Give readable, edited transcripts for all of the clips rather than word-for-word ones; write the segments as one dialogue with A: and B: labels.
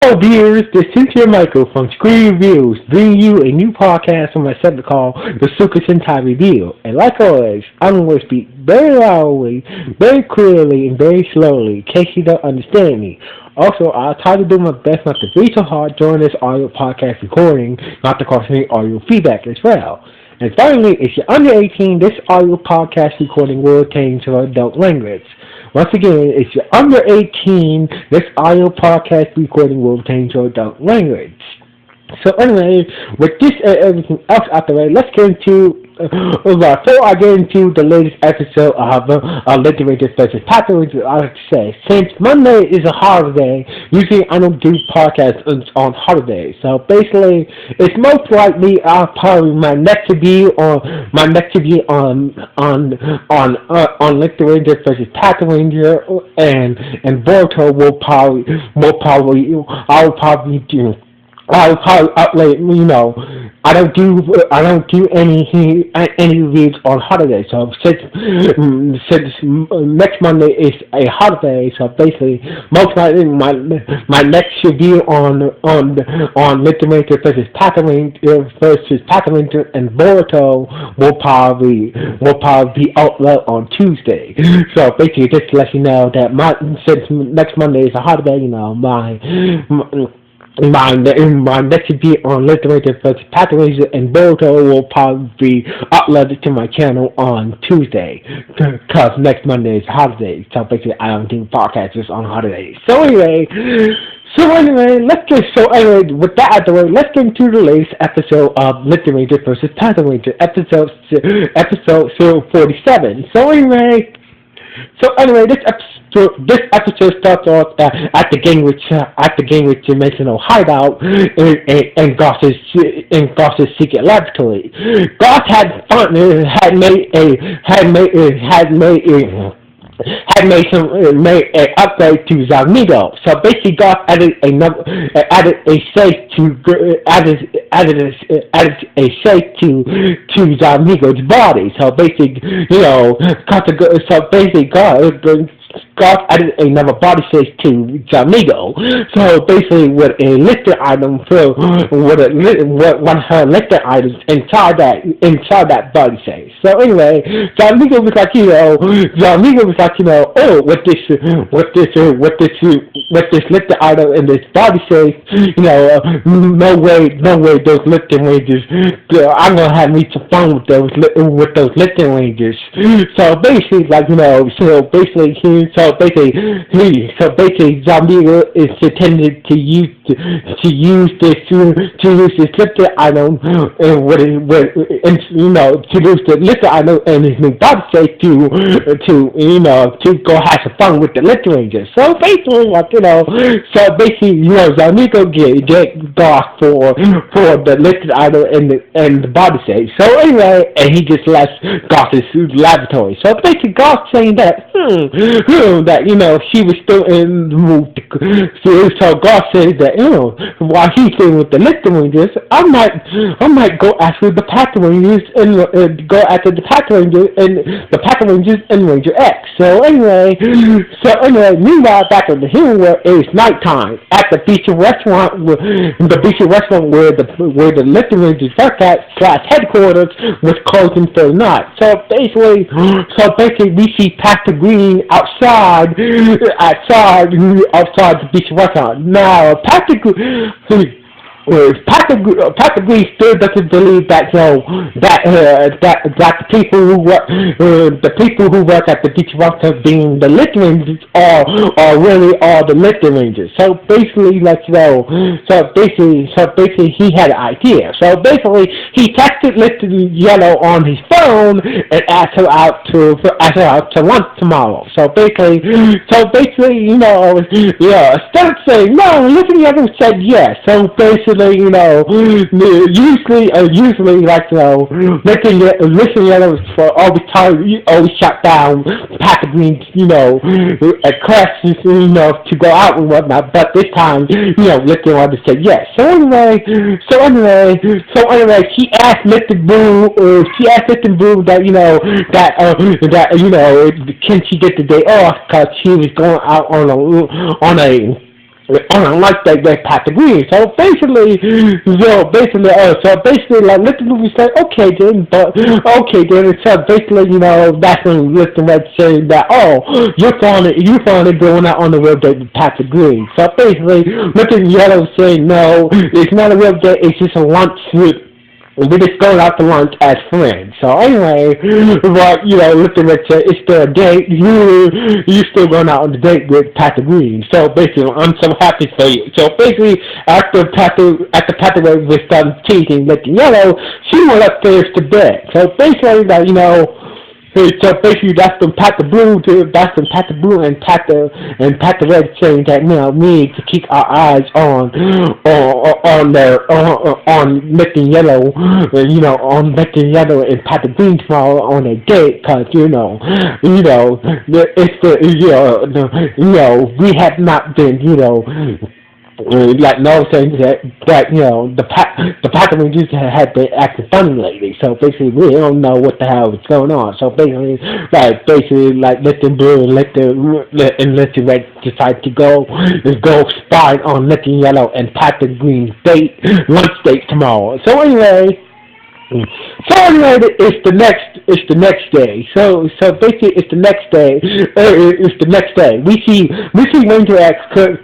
A: Hello, viewers. This is Cynthia Michael from Screen Reviews, bringing you a new podcast on my segment called The Super Sentai Review. And like always, I'm going to speak very loudly, very clearly, and very slowly, in case you don't understand me. Also, I'll try to do my best not to breathe so hard during this audio podcast recording, not to cause any audio feedback as well. And finally, if you're under 18, this audio podcast recording will contain some adult language. Once again, if you're under 18, this audio podcast recording will contain some adult language. So anyway, with this and everything else out the way, let's get into, before I get into the latest episode of Lupinranger vs. Patranger, I like to say, since Monday is a holiday, usually I don't do podcasts on holidays. So basically, it's most likely I'll probably my next review on Lupinranger vs. Patranger and Boruto will probably I'll probably do. I'll probably upload. I don't do any reviews on holidays. So since next Monday is a holiday, so basically most likely my next review on Lupinranger vs. Patranger and Boruto will probably be uploaded on Tuesday. So basically, just to let you know that since next Monday is a holiday, my next review on Lupinranger vs. Patranger and Boruto will probably be uploaded to my channel on Tuesday, because next Monday is a holiday. So basically, I don't do podcasts on holidays. So anyway, with that out of the way, let's get into the latest episode of Lupinranger vs. Patranger, episode 47. So anyway, this episode starts off at the Greenwich Dimensional Hideout in Goss's secret laboratory. Goss had made an upgrade to Zamigo. So basically, Goss added a safe to Zamigo's body. So basically, Goss added another body safe to Zamigo. So basically, with a lifted item, one of her lifted items inside that body safe. So anyway, Zamigo was like, oh, with this lifted item in this body safe, no way, those lifting rangers. I'm gonna have me some fun with those lifting rangers. So basically, Zamigo is intended to use this lifted item to use the lifted item in his new body safe to go have some fun with the lifting rangers. So basically, Zamigo get Goss for the lifted item in the body safe. So anyway, and he just left Goss's laboratory. So basically, Goss saying that she was still in the mood. So Goss says that while he's staying with the lifting rangers, I might go after the Patrangers and go after the Patrangers and Ranger X. So anyway, meanwhile, back in the hill where it's nighttime at the beach restaurant, where the lifting rangers work at / headquarters was closing for the night. So basically, we see Pastor Green outside the beach restaurant. Now, Pastor Green still doesn't believe that the people who work at the beach restaurant being the lifting rangers are really the lifting rangers. So basically, he had an idea. So basically, he texted Lifting Yellow on his phone and asked her out to lunch tomorrow. So basically, instead of saying no, Lifting Yellow said yes. So basically, usually Lifting Yellow for all the time, always shut down Patrick Green's, questions, to go out and whatnot. But this time, Lifting Yellow said yes. So anyway, she asked Lifting Boo that can she get the day off because she was going out on a like that Patrick Green. So basically, like let the movie say, okay then, so basically, that's when Listen Red saying that, oh, you finally going out on the real date with Patrick Green. So basically, Listen Yellow saying, no, it's not a real date, it's just a lunch with. We just going out to lunch as friends. So anyway, but looking at it's their date. You still going out on the date with Patrick Green. So basically, I'm so happy for you. So basically, after Patrick was done teasing Looking Yellow, she went upstairs to bed. So basically, so basically, that's when Pat the Blue and Pat the Red saying that we need to keep our eyes on Looking Yellow, on Looking Yellow and Pat the Green tomorrow on a date, cause it's we have not been like no saying that the Patranger had been acting funny lately. So basically, we don't know what the hell is going on. So basically, let the Blue and let the Red decide to go spy on Looking Yellow and Patrick Green's lunch date tomorrow. So anyway. It's the next day. So basically, it's the next day. We see Ranger X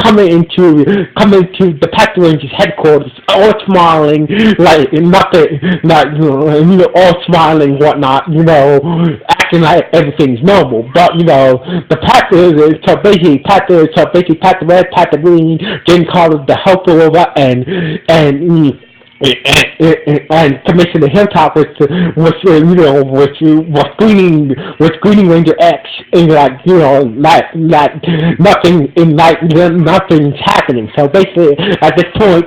A: coming into the Patranger's headquarters, all smiling, like nothing, all smiling, whatnot, acting like everything's normal. But the Patranger, so basically, Pat the Red, Pat the Green, getting called the helper over, and Commissioner Hilltop was screening Ranger X, and nothing's happening. So basically, at this point,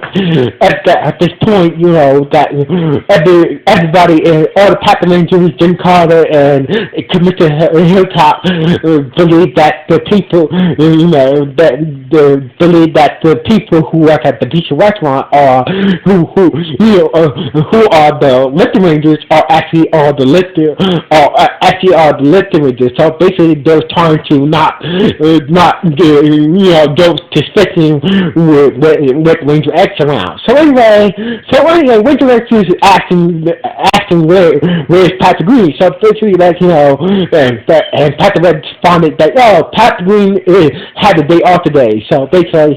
A: everybody, all the Patrick Rangers, Jim Carter and Commissioner Hilltop, believe that the people, believe that the people who work at the beach restaurant are who are the Lifting Rangers are actually are the Lifting Rangers. So basically, they're trying to not go to sticking with Ranger X around. So anyway, Ranger X is asking where's Patrick Green. So basically, and Patrick Red responded that Patrick Green had a day off today. So basically,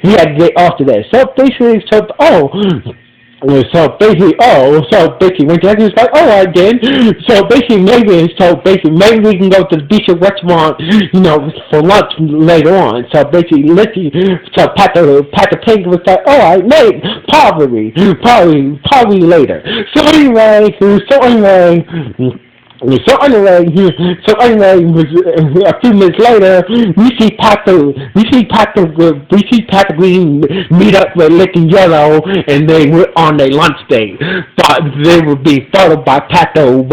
A: he had a day off today. So basically, when Jack is like, all right then. So basically, maybe we can go to the beach restaurant, for lunch later on. So basically, Patranger was like, all right, maybe, probably later. So anyway. A few minutes later, we see Patrick Green meet up with Looking Yellow, and they were on their lunch date. But they would be followed by Pato.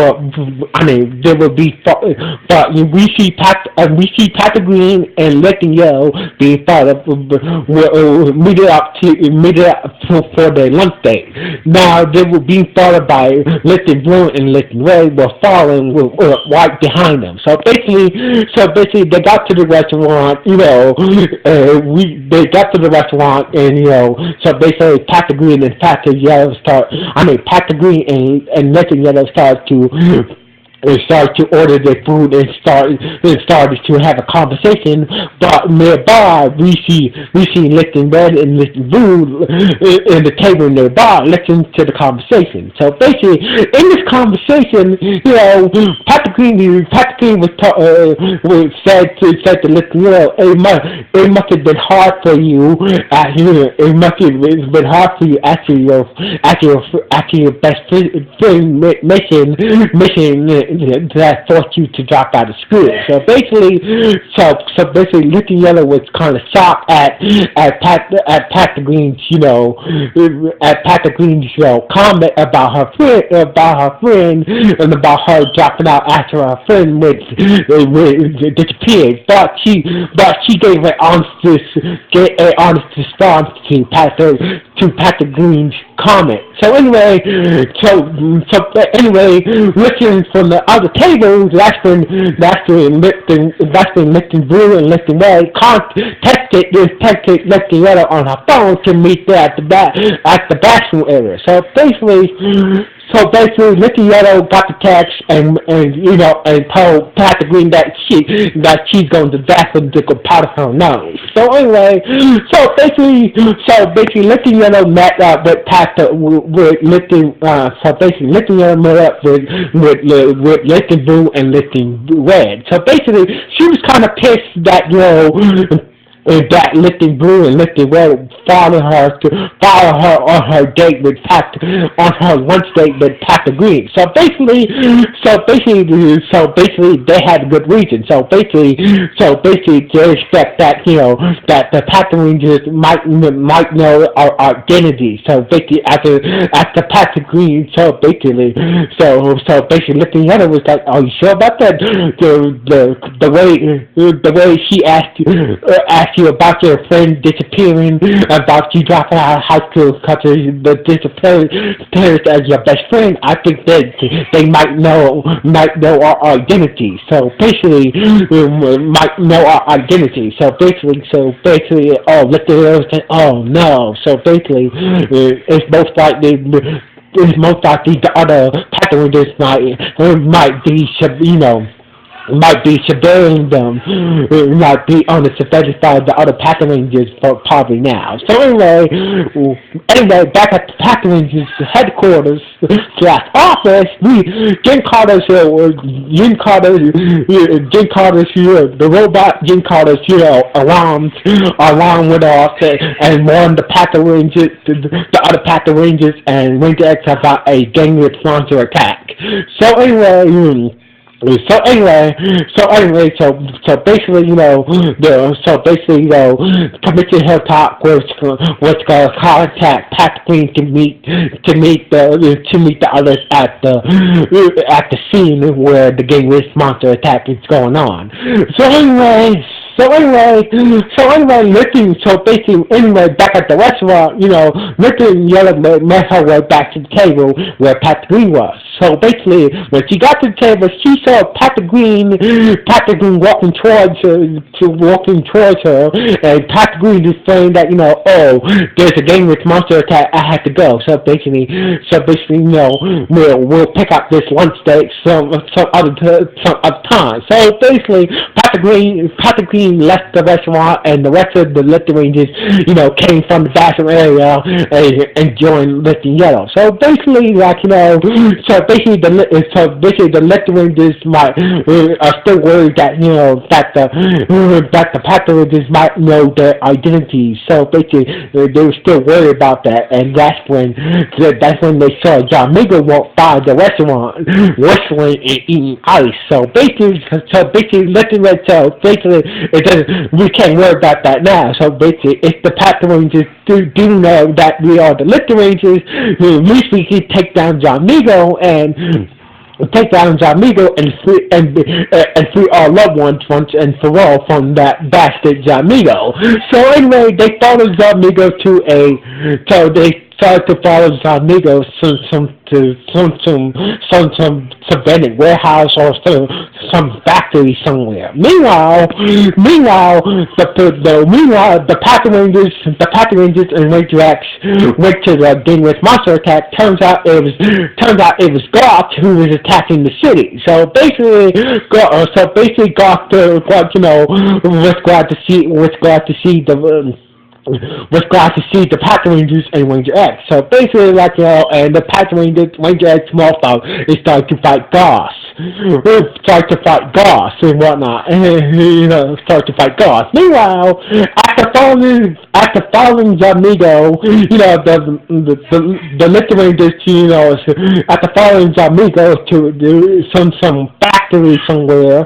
A: We see Patrick Green and Looking Yellow being followed, meet up for their lunch date. Now they were being followed by Looking Blue and Looking Red were following right behind them. So basically, they got to the restaurant. They got to the restaurant, and so basically, Patrick Green and Patrick Green and Looking Yellow started to order their food and started to have a conversation. But nearby, we see Looking Red and Looking Blue in the table nearby listening to the conversation. So basically, in this conversation, Patrick Green said to Looking Yellow, it must have been hard for you. It must have been hard for you after your best friend mission that forced you to drop out of school. So basically, Looking Yellow was kind of shocked at Patrick Green's comment about her friend and about her dropping out after her friend disappeared. But she gave an honest response to to Patrick Green's comment. So anyway, looking from the other tables, that's been lifting blue and lifting red. Texted lifting yellow on her phone to meet there at the bathroom area. So basically, Lifting Yellow got the text and told Patrick Green that she's going to the bathroom to go powder her nose. So anyway, Lifting Yellow met up with Lifting Yellow met up with Lifting Blue and Lifting Red. So basically, she was kind of pissed that that Lifting Blue and Lifting Red follow her on her date with on her lunch date with Patrick Green. So basically they had a good reason. So basically they expect that that the Patrick Rangers might know our identity. So basically after Patrick Green, so basically Lifting Yellow was like, "Are you sure about that?" The way she asked you about your friend disappearing, about you dropping out of high school because the disappearance as your best friend. I think that they might know our identity. So basically, might know our identity. So basically, Lifting Yellow said, "Oh no." So basically, it's most likely the other Patrangers might be surveilling them, might be on the surveillance side of the other Patrangers for probably now. So anyway, back at the Patrangers headquarters / office, Jen Carter's the robot Jen Carter's alarm went off and warned the other Patrangers and Ranger X about a gang sponsor attack. So basically, Commissioner Hilltop was going to contact Patrick Green to meet the others at the scene where the gang monster attack is going on. Back at the restaurant, Lifting Yellow made her way back to the table where Patrick Green was. So basically, when she got to the table, she saw Patrick Green walking towards her, and Patrick Green is saying that, there's a gang monster attack, I have to go. So basically, we'll pick up this lunch date some other time. So basically, Patrick Green left the restaurant, and the rest of the Lifting Rangers, came from the bathroom area and joined Lifting Yellow. So basically, the Lifting Rangers are still worried that the Patrangers might know their identities. So basically, they were still worried about that, and that's when they saw John Migo walk by the restaurant, whistling and eating ice. So basically, Lifting Rangers. We can't worry about that now. So basically, if the Patrangers do know that we are the Lifting Rangers, at least we can take down John Migo and free our loved ones once and for all from that bastard John Migo. So anyway, they followed John Migo to John Migo some abandoned warehouse or some factory somewhere. Meanwhile, the Patrangers and Ranger X went to the gang with monster attack. Turns out it was Goth who was attacking the city. So basically, Goth was glad to see the Patrangers and Ranger X. So basically, and the Patrangers, Ranger X, Smallstone is starting to fight Goss. And whatnot, start to fight Goss. Meanwhile, after following Jamigo, the Lifting Rangers, after following Jamigo to some factory somewhere,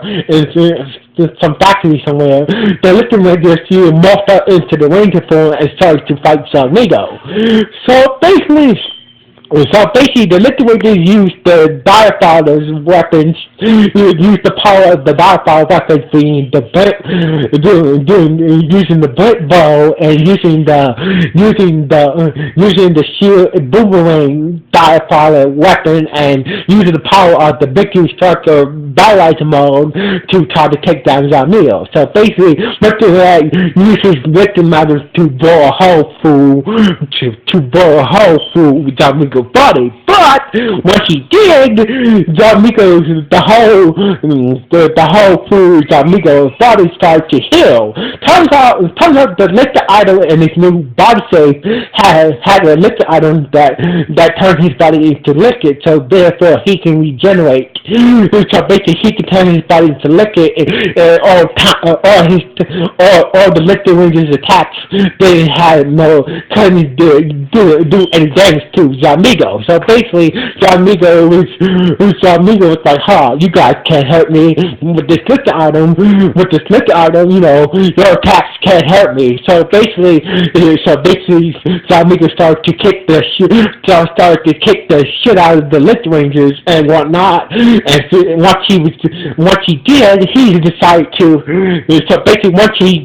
A: the Lifting Rangers morphed out into the Ranger form and started to fight Jamigo. So basically, So basically, the Lithuanians used the Direfather's weapons, used the power of the Direfather weapons, being the using the bullet bow and using the shield boomerang Direfather weapon, and using the power of the Victory Striker Battleizer mode to try to take down Zamio. So basically, Lithuania uses victim matters to bore a hole through Zamio body, but when he did, the whole food D'Amico's body started to heal. Turns out the liquor idol in his new body shape had a liquor item that turned his body into liquid, so therefore he can regenerate. So basically, he can turn his body into liquid, all the liquor ranger's attacks they had no couldn't do any damage to Zamigo. So basically, Zamigo was like, you guys can't hurt me with this liquor item. Your attacks can't hurt me. So basically, Zamigo started to kick the shit out of the liquor rangers and whatnot. And once he did, he decided to. So basically, once he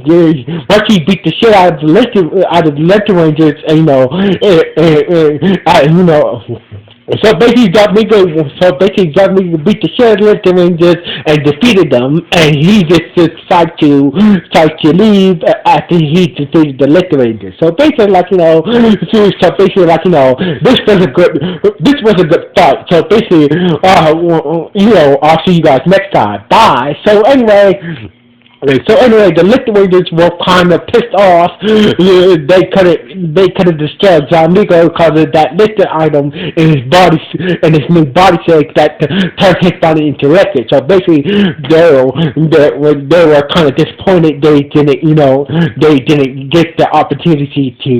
A: beat the shit out of the liquor rangers, and so basically, D'Amico beat the shit out of the Rangers and defeated them, and he just decided to leave after he defeated the Liquor Rangers. So basically, this was a good fight. So basically, I'll see you guys next time. Bye. So anyway, the Lithuanians were kind of pissed off. They couldn't destroy D'Amico because of that liquid item in his body, in his new body shape that turned his body into liquid. So basically, they were kind of disappointed. They didn't get the opportunity to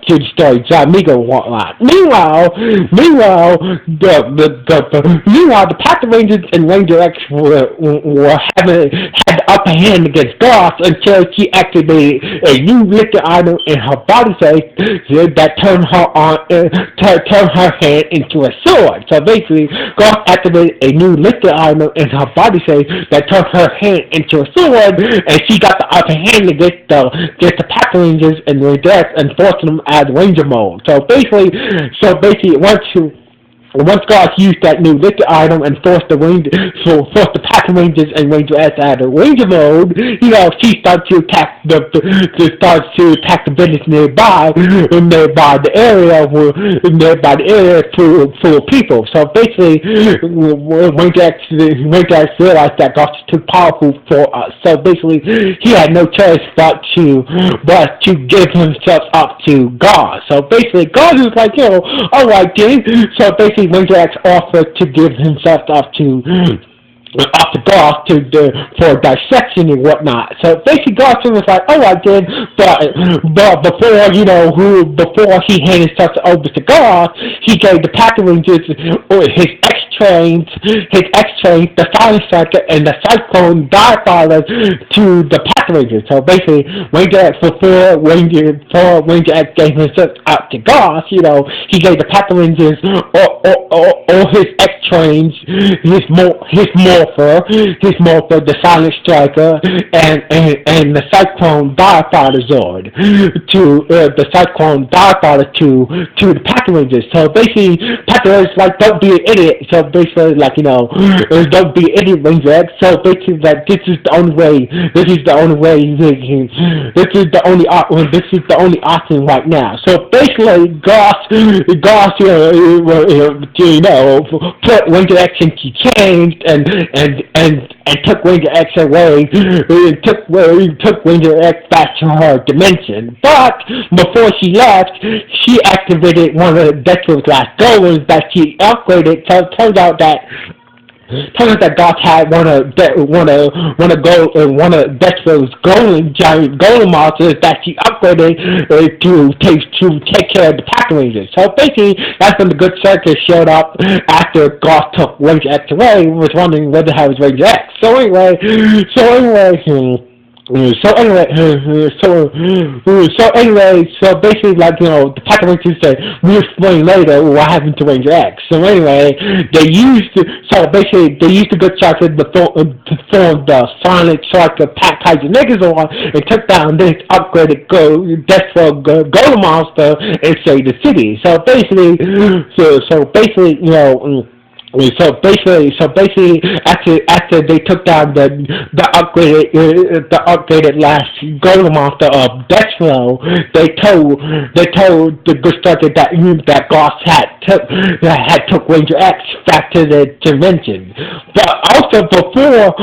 A: destroy D'Amico and whatnot. Meanwhile, the Patrangers and Ranger X were had the upper hand against Goth until she activated a new liquid item in her body shape that turned her hand into a sword. So basically, Goth activated a new liquid item in her body shape that turned her hand into a sword, and she got the upper hand against the Patrangers and Ranger and forcing them out of Ranger mode. So basically, once God used that new liquor item and forced the Patrangers and Ranger S out of Ranger mode, she started to attack the village nearby the area full of people. So basically, Ranger X realized that God was too powerful for us. So basically, he had no choice but to give himself up to God. So basically, God was like, all right, then. So basically, Ranger X offered to give himself up to Goth for dissection and whatnot. So basically, Goth was like, all right then, but before he handed himself over to Goth, he gave the Patrangers his X-Trains, the Silent Striker, and the Cyclone Direfather to the Patrangers. So basically, before Ranger X gave himself out to Goth, he gave the Patrangers all his X-Trains, his Morpher, the Silent Striker, and the Cyclone Direfather Zord to the Cyclone Direfather to the Patrangers. So basically, Patrangers like, don't be an idiot. So basically, don't be an idiot, Ranger X. So basically, this is the only way. This is the only option right now. So basically, Goth, put Ranger X into change and took Ranger X away. Took Ranger X back to her dimension. But before she left, she activated one of Dexter's last golems that she upgraded. So it turns out that Goth had one of Dexter's giant golem monsters that she upgraded to take care of the Patrangers. So basically, that's when the Good Circus showed up after Goth took Ranger X away. Was wondering where the hell was Ranger X. So anyway. So basically, like, the Patranger said, we'll explain later what happened to Ranger X. So anyway, they used the good shots to form the Sonic Striker Patranger niggas on and took down this upgraded Golem monster and saved the city. So basically, after they took down the upgraded last golem monster of Deathflow, they told the good structure that Goss had took Ranger X back to the dimension, but also before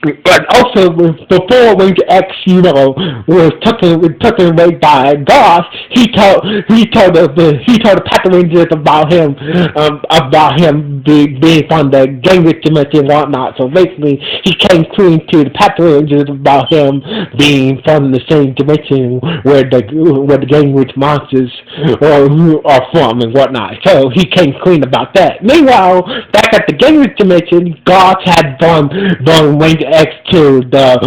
A: Ranger X, was taken away by Goss, he told the Patrangers about him being from the Gamers dimension and whatnot. So basically, he came clean to the Patrangers about him being from the same dimension where the Gamers monsters are from and whatnot. So he came clean about that. Meanwhile, back at the Gamers dimension, Goss had done Ranger X to the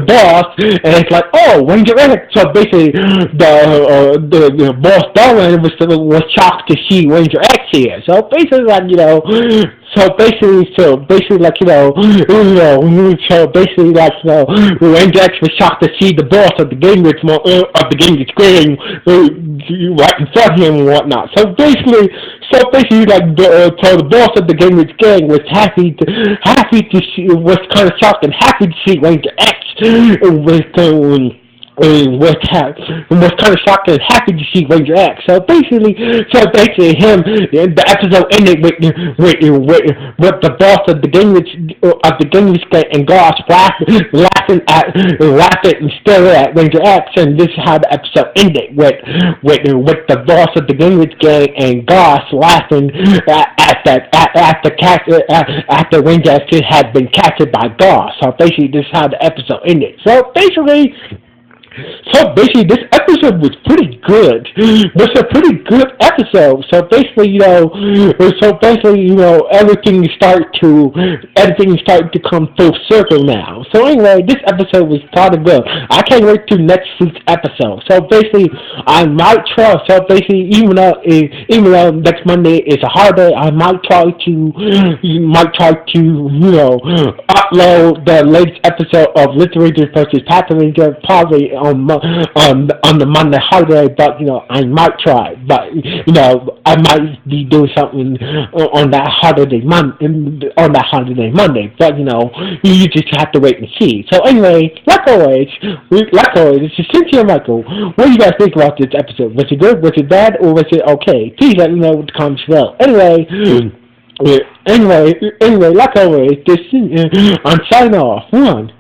A: boss, and it's like, oh, Ranger X. So basically, the boss Darwin was shocked to see Ranger X here. So basically, like, Ranger X was shocked to see the boss of the game screen right in front of him and whatnot. So basically, the boss of the game gang was was kind of shocked and happy to see Ranger X was kind of shocked and happy to see Ranger X. So basically, the episode ended with the boss of the Gamers and Goss laughing and staring at Ranger X, and this is how the episode ended with the boss of the Gamers gang and Goss laughing after Ranger X had been captured by Goss. So basically, this is how the episode ended. So basically, this episode was pretty good. It's a pretty good episode. So basically, everything started to come full circle now. So anyway, this episode was kind of good. I can't wait to next week's episode. So basically, I might try. So basically, even though next Monday is a holiday, I might try to upload the latest episode of Lupinranger versus Patranger probably on the Monday holiday, but I might try, but I might be doing something on that holiday Monday, but you just have to wait and see. So anyway, like always, this is Cynthia Michael. What do you guys think about this episode? Was it good? Was it bad? Or was it okay? Please let me know in the comments below. Anyway, like always, I'm signing off. 1,